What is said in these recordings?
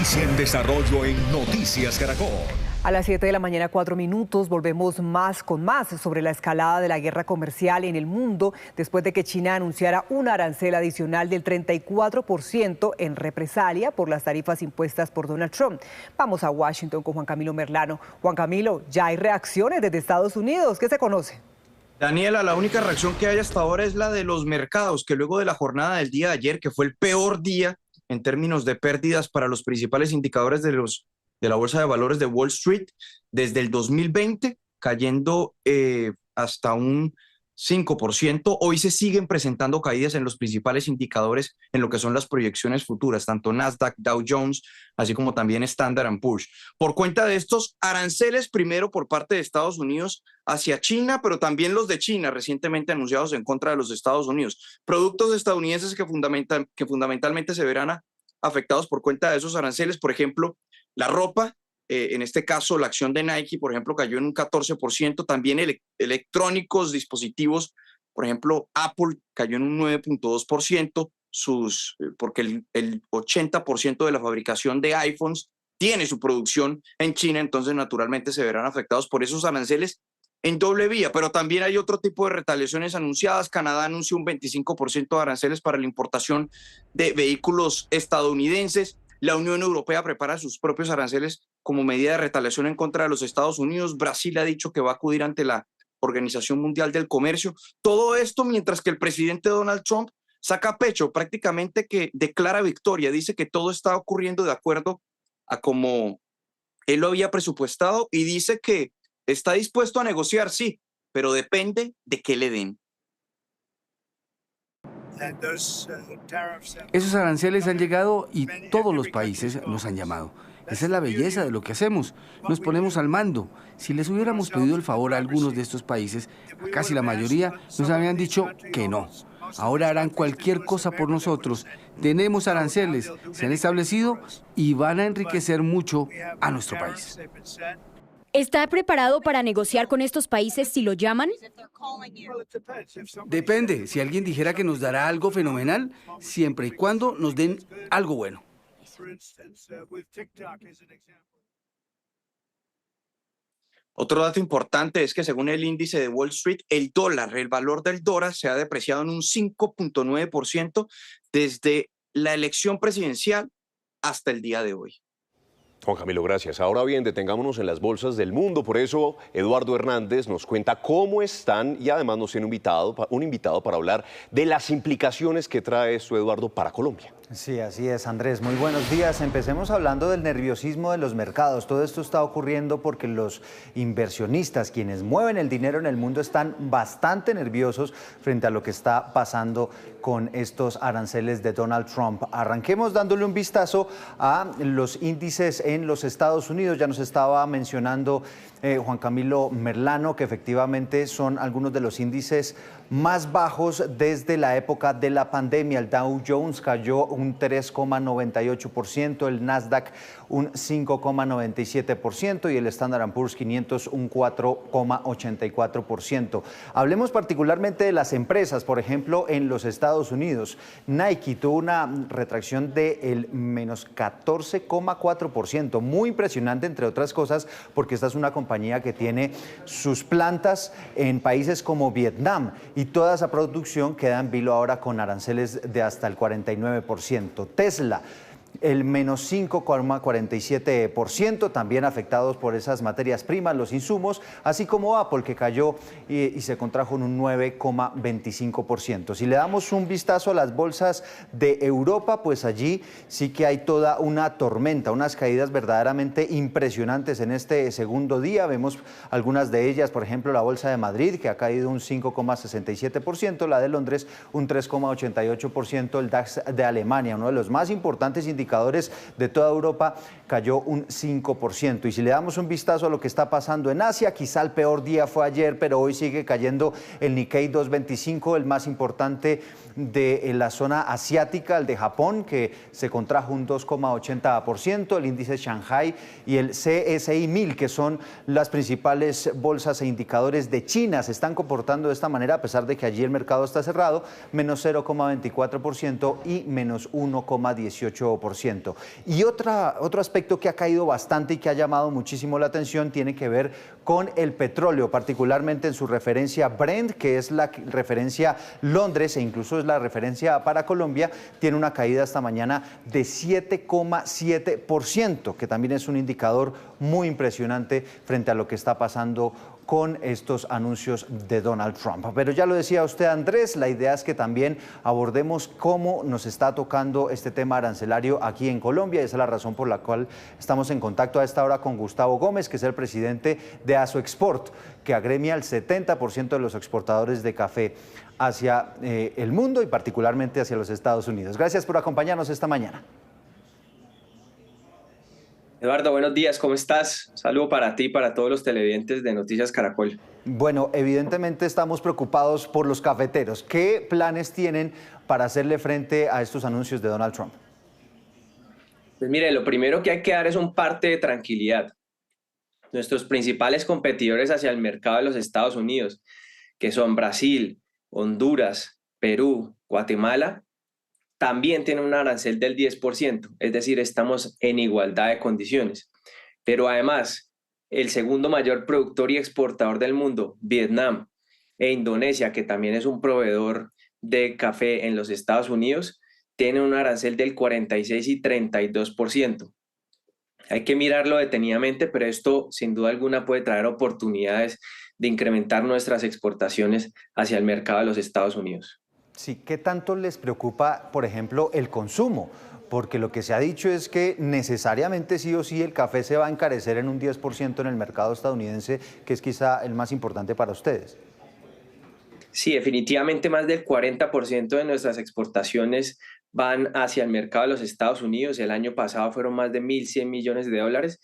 Noticia en desarrollo en Noticias Caracol. A las 7 de la mañana, 4 minutos, volvemos con más sobre la escalada de la guerra comercial en el mundo después de que China anunciara un arancel adicional del 34% en represalia por las tarifas impuestas por Donald Trump. Vamos a Washington con Juan Camilo Merlano. Juan Camilo, ya hay reacciones desde Estados Unidos. ¿Qué se conoce? Daniela, la única reacción que hay hasta ahora es la de los mercados, que luego de la jornada del día de ayer, que fue el peor día en términos de pérdidas para los principales indicadores de la Bolsa de Valores de Wall Street desde el 2020, cayendo hasta un 5%. Hoy se siguen presentando caídas en los principales indicadores en lo que son las proyecciones futuras, tanto Nasdaq, Dow Jones, así como también Standard & Poor's. Por cuenta de estos aranceles, primero por parte de Estados Unidos hacia China, pero también los de China recientemente anunciados en contra de los Estados Unidos. Productos estadounidenses que fundamentalmente se verán afectados por cuenta de esos aranceles, por ejemplo, la ropa, en este caso la acción de Nike, por ejemplo, cayó en un 14%, también electrónicos, dispositivos, por ejemplo, Apple cayó en un 9.2%, porque el 80% de la fabricación de iPhones tiene su producción en China, entonces naturalmente se verán afectados por esos aranceles en doble vía, pero también hay otro tipo de retaliaciones anunciadas. Canadá anunció un 25% de aranceles para la importación de vehículos estadounidenses. La Unión Europea prepara sus propios aranceles como medida de retaliación en contra de los Estados Unidos. Brasil ha dicho que va a acudir ante la Organización Mundial del Comercio. Todo esto mientras que el presidente Donald Trump saca pecho, prácticamente que declara victoria. Dice que todo está ocurriendo de acuerdo a como él lo había presupuestado y dice que está dispuesto a negociar, sí, pero depende de qué le den. Esos aranceles han llegado y todos los países nos han llamado. Esa es la belleza de lo que hacemos. Nos ponemos al mando. Si les hubiéramos pedido el favor a algunos de estos países, a casi la mayoría nos habían dicho que no. Ahora harán cualquier cosa por nosotros. Tenemos aranceles, se han establecido y van a enriquecer mucho a nuestro país. ¿Está preparado para negociar con estos países si lo llaman? Depende. Si alguien dijera que nos dará algo fenomenal, siempre y cuando nos den algo bueno. Otro dato importante es que según el índice de Wall Street, el valor del dólar se ha depreciado en un 5.9% desde la elección presidencial hasta el día de hoy. Juan Camilo, gracias. Ahora bien, detengámonos en las bolsas del mundo. Por eso, Eduardo Hernández nos cuenta cómo están y además nos tiene un invitado para hablar de las implicaciones que trae esto, Eduardo, para Colombia. Sí, así es, Andrés. Muy buenos días. Empecemos hablando del nerviosismo de los mercados. Todo esto está ocurriendo porque los inversionistas, quienes mueven el dinero en el mundo, están bastante nerviosos frente a lo que está pasando con estos aranceles de Donald Trump. Arranquemos dándole un vistazo a los índices en los Estados Unidos. Ya nos estaba mencionando Juan Camilo Merlano que efectivamente son algunos de los índices más bajos desde la época de la pandemia. El Dow Jones cayó un 3,98%, el Nasdaq un 5,97% y el Standard & Poor's 500 un 4,84%. Hablemos particularmente de las empresas. Por ejemplo, en los Estados Unidos, Nike tuvo una retracción del menos 14,4%, muy impresionante, entre otras cosas, porque esta es una compañía que tiene sus plantas en países como Vietnam y toda esa producción queda en vilo ahora con aranceles de hasta el 49%. Tesla, el menos 5,47%, también afectados por esas materias primas, los insumos, así como Apple, que cayó y se contrajo en un 9,25%. Si le damos un vistazo a las bolsas de Europa, pues allí sí que hay toda una tormenta, unas caídas verdaderamente impresionantes en este segundo día. Vemos algunas de ellas, por ejemplo, la Bolsa de Madrid, que ha caído un 5,67%, la de Londres un 3,88%, el DAX de Alemania, uno de los más importantes indicadores de toda Europa, cayó un 5%. Y si le damos un vistazo a lo que está pasando en Asia, quizá el peor día fue ayer, pero hoy sigue cayendo el Nikkei 225, el más importante de la zona asiática, el de Japón, que se contrajo un 2,80%, el índice Shanghai y el CSI 1000, que son las principales bolsas e indicadores de China, se están comportando de esta manera, a pesar de que allí el mercado está cerrado, menos 0,24% y menos 1,18%. 7%. Y otro aspecto que ha caído bastante y que ha llamado muchísimo la atención tiene que ver con el petróleo, particularmente en su referencia Brent, que es la referencia Londres e incluso es la referencia para Colombia, tiene una caída esta mañana de 7,7%, que también es un indicador muy impresionante frente a lo que está pasando con estos anuncios de Donald Trump. Pero ya lo decía usted, Andrés, la idea es que también abordemos cómo nos está tocando este tema arancelario aquí en Colombia. Esa es la razón por la cual estamos en contacto a esta hora con Gustavo Gómez, que es el presidente de Asoexport, que agremia al 70% de los exportadores de café hacia el mundo y particularmente hacia los Estados Unidos. Gracias por acompañarnos esta mañana. Eduardo, buenos días, ¿cómo estás? Un saludo para ti y para todos los televidentes de Noticias Caracol. Bueno, evidentemente estamos preocupados por los cafeteros. ¿Qué planes tienen para hacerle frente a estos anuncios de Donald Trump? Pues mire, lo primero que hay que dar es un parte de tranquilidad. Nuestros principales competidores hacia el mercado de los Estados Unidos, que son Brasil, Honduras, Perú, Guatemala, también tienen un arancel del 10%, es decir, estamos en igualdad de condiciones. Pero además, el segundo mayor productor y exportador del mundo, Vietnam e Indonesia, que también es un proveedor de café en los Estados Unidos, tienen un arancel del 46 y 32%. Hay que mirarlo detenidamente, pero esto sin duda alguna puede traer oportunidades de incrementar nuestras exportaciones hacia el mercado de los Estados Unidos. Sí, ¿qué tanto les preocupa, por ejemplo, el consumo? Porque lo que se ha dicho es que necesariamente sí o sí el café se va a encarecer en un 10% en el mercado estadounidense, que es quizá el más importante para ustedes. Sí, definitivamente más del 40% de nuestras exportaciones van hacia el mercado de los Estados Unidos. El año pasado fueron más de 1.100 millones de dólares,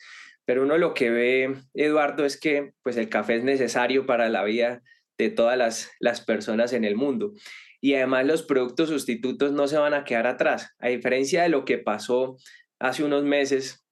pero uno lo que ve, Eduardo, es que pues, el café es necesario para la vida de todas las personas en el mundo. Y además los productos sustitutos no se van a quedar atrás. A diferencia de lo que pasó hace unos meses,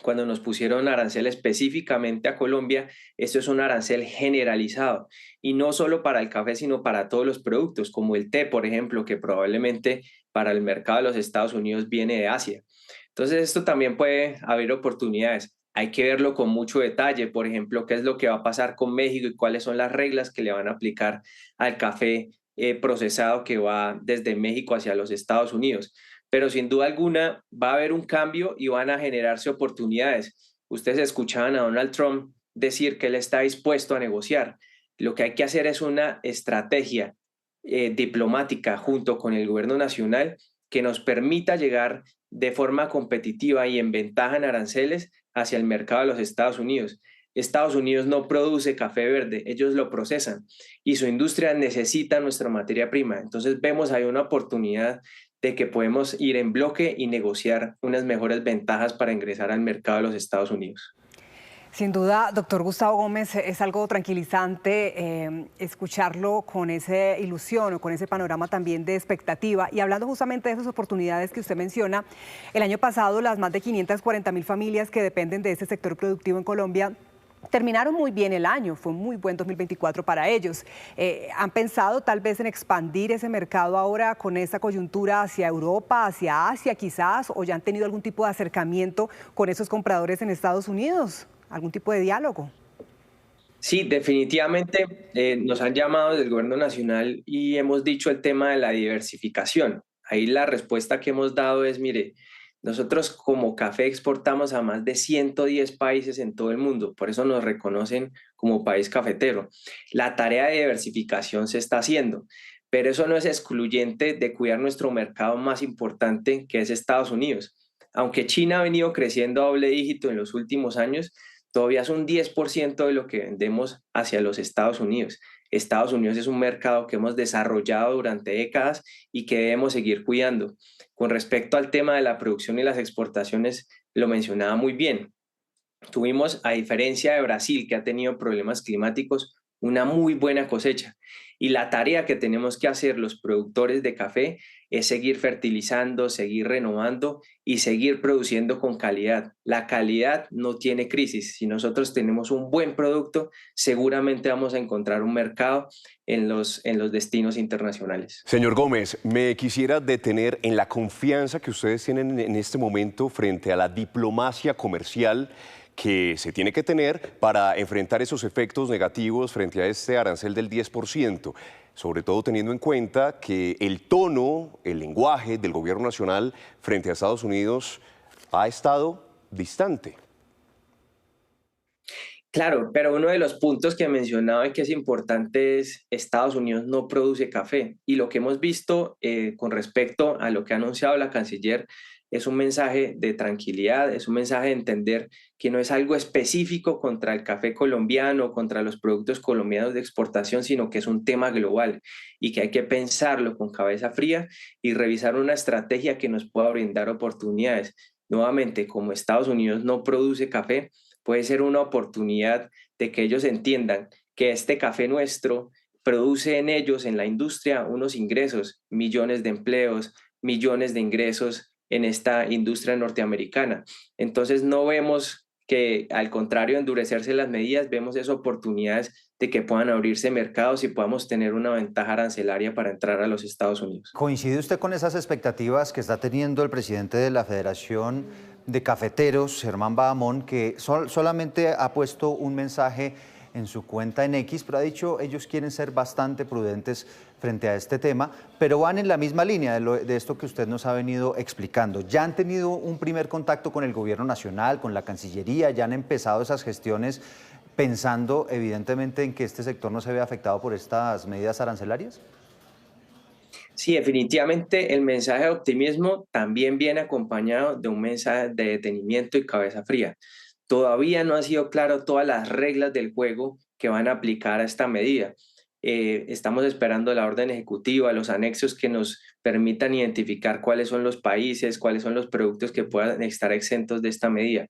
cuando nos pusieron arancel específicamente a Colombia, esto es un arancel generalizado. Y no solo para el café, sino para todos los productos, como el té, por ejemplo, que probablemente para el mercado de los Estados Unidos viene de Asia. Entonces esto también puede haber oportunidades. Hay que verlo con mucho detalle, por ejemplo, qué es lo que va a pasar con México y cuáles son las reglas que le van a aplicar al café procesado que va desde México hacia los Estados Unidos. Pero sin duda alguna va a haber un cambio y van a generarse oportunidades. Ustedes escuchaban a Donald Trump decir que él está dispuesto a negociar. Lo que hay que hacer es una estrategia diplomática junto con el gobierno nacional que nos permita llegar de forma competitiva y en ventaja en aranceles hacia el mercado de los Estados Unidos. Estados Unidos no produce café verde, ellos lo procesan y su industria necesita nuestra materia prima. Entonces vemos ahí una oportunidad de que podemos ir en bloque y negociar unas mejores ventajas para ingresar al mercado de los Estados Unidos. Sin duda, doctor Gustavo Gómez, es algo tranquilizante escucharlo con esa ilusión o con ese panorama también de expectativa. Y hablando justamente de esas oportunidades que usted menciona, el año pasado las más de 540.000 familias que dependen de este sector productivo en Colombia terminaron muy bien el año, fue un muy buen 2024 para ellos. ¿Han pensado tal vez en expandir ese mercado ahora con esta coyuntura hacia Europa, hacia Asia quizás, o ya han tenido algún tipo de acercamiento con esos compradores en Estados Unidos? ¿Algún tipo de diálogo? Sí, definitivamente nos han llamado desde el gobierno nacional y hemos dicho el tema de la diversificación. Ahí la respuesta que hemos dado es, mire, nosotros como café exportamos a más de 110 países en todo el mundo, por eso nos reconocen como país cafetero. La tarea de diversificación se está haciendo, pero eso no es excluyente de cuidar nuestro mercado más importante, que es Estados Unidos. Aunque China ha venido creciendo a doble dígito en los últimos años, todavía es un 10% de lo que vendemos hacia los Estados Unidos. Estados Unidos es un mercado que hemos desarrollado durante décadas y que debemos seguir cuidando. Con respecto al tema de la producción y las exportaciones, lo mencionaba muy bien. Tuvimos, a diferencia de Brasil, que ha tenido problemas climáticos, una muy buena cosecha. Y la tarea que tenemos que hacer los productores de café es seguir fertilizando, seguir renovando y seguir produciendo con calidad. La calidad no tiene crisis. Si nosotros tenemos un buen producto, seguramente vamos a encontrar un mercado en los destinos internacionales. Señor Gómez, me quisiera detener en la confianza que ustedes tienen en este momento frente a la diplomacia comercial que se tiene que tener para enfrentar esos efectos negativos frente a este arancel del 10%, sobre todo teniendo en cuenta que el tono, el lenguaje del gobierno nacional frente a Estados Unidos ha estado distante. Claro, pero uno de los puntos que mencionaba y que es importante es Estados Unidos no produce café, y lo que hemos visto con respecto a lo que ha anunciado la canciller es un mensaje de tranquilidad, es un mensaje de entender que no es algo específico contra el café colombiano, contra los productos colombianos de exportación, sino que es un tema global y que hay que pensarlo con cabeza fría y revisar una estrategia que nos pueda brindar oportunidades. Nuevamente, como Estados Unidos no produce café, puede ser una oportunidad de que ellos entiendan que este café nuestro produce en ellos, en la industria, unos ingresos, millones de empleos, millones de ingresos en esta industria norteamericana. Entonces no vemos que, al contrario, endurecerse las medidas, vemos esas oportunidades de que puedan abrirse mercados y podamos tener una ventaja arancelaria para entrar a los Estados Unidos. ¿Coincide usted con esas expectativas que está teniendo el presidente de la Federación de Cafeteros, Germán Bahamón, que solamente ha puesto un mensaje en su cuenta en X, pero ha dicho ellos quieren ser bastante prudentes frente a este tema, pero van en la misma línea de esto que usted nos ha venido explicando? ¿Ya han tenido un primer contacto con el gobierno nacional, con la Cancillería? ¿Ya han empezado esas gestiones pensando evidentemente en que este sector no se vea afectado por estas medidas arancelarias? Sí, definitivamente el mensaje de optimismo también viene acompañado de un mensaje de detenimiento y cabeza fría. Todavía no han sido claras todas las reglas del juego que van a aplicar a esta medida. Estamos esperando la orden ejecutiva, los anexos que nos permitan identificar cuáles son los países, cuáles son los productos que puedan estar exentos de esta medida.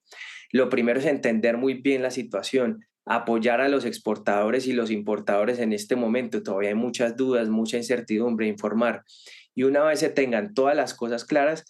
Lo primero es entender muy bien la situación, apoyar a los exportadores y los importadores en este momento. Todavía hay muchas dudas, mucha incertidumbre, informar. Y una vez se tengan todas las cosas claras,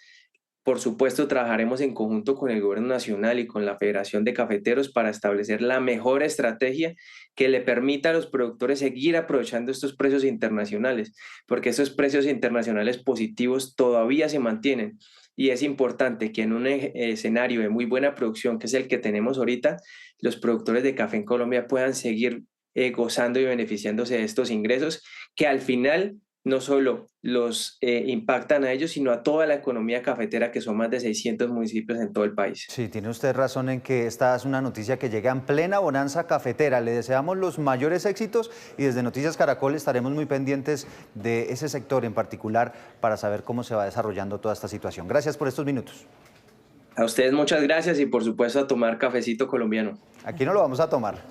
por supuesto, trabajaremos en conjunto con el Gobierno Nacional y con la Federación de Cafeteros para establecer la mejor estrategia que le permita a los productores seguir aprovechando estos precios internacionales, porque esos precios internacionales positivos todavía se mantienen. Y es importante que en un escenario de muy buena producción, que es el que tenemos ahorita, los productores de café en Colombia puedan seguir gozando y beneficiándose de estos ingresos que al final no solo los impactan a ellos, sino a toda la economía cafetera, que son más de 600 municipios en todo el país. Sí, tiene usted razón en que esta es una noticia que llega en plena bonanza cafetera. Le deseamos los mayores éxitos y desde Noticias Caracol estaremos muy pendientes de ese sector en particular para saber cómo se va desarrollando toda esta situación. Gracias por estos minutos. A ustedes muchas gracias y por supuesto a tomar cafecito colombiano. Aquí no lo vamos a tomar.